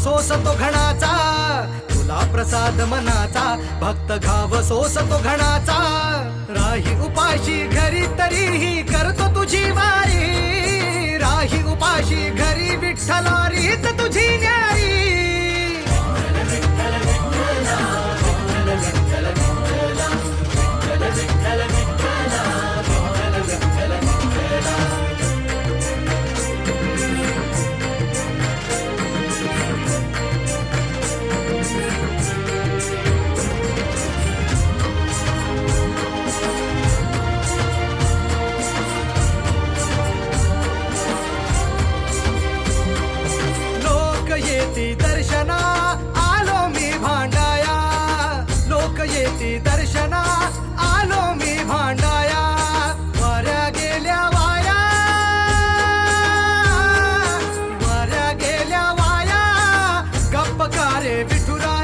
सोस तो घणाचा, तुला प्रसाद मनाचा, भक्त घाव सोस तो घणाचा. राही उपाशी घरी तरीही करतो तुझी वारी, राही उपाशी घरी विठ्ठला रीत तुझी न्यारी. दर्शना आलो मी भांडाया, लोक येती दर्शना आलो मी भांडाया. वाऱ्या गेल्या वाया, वाऱ्या गेल्या वाया, गप्प का रे विठुरा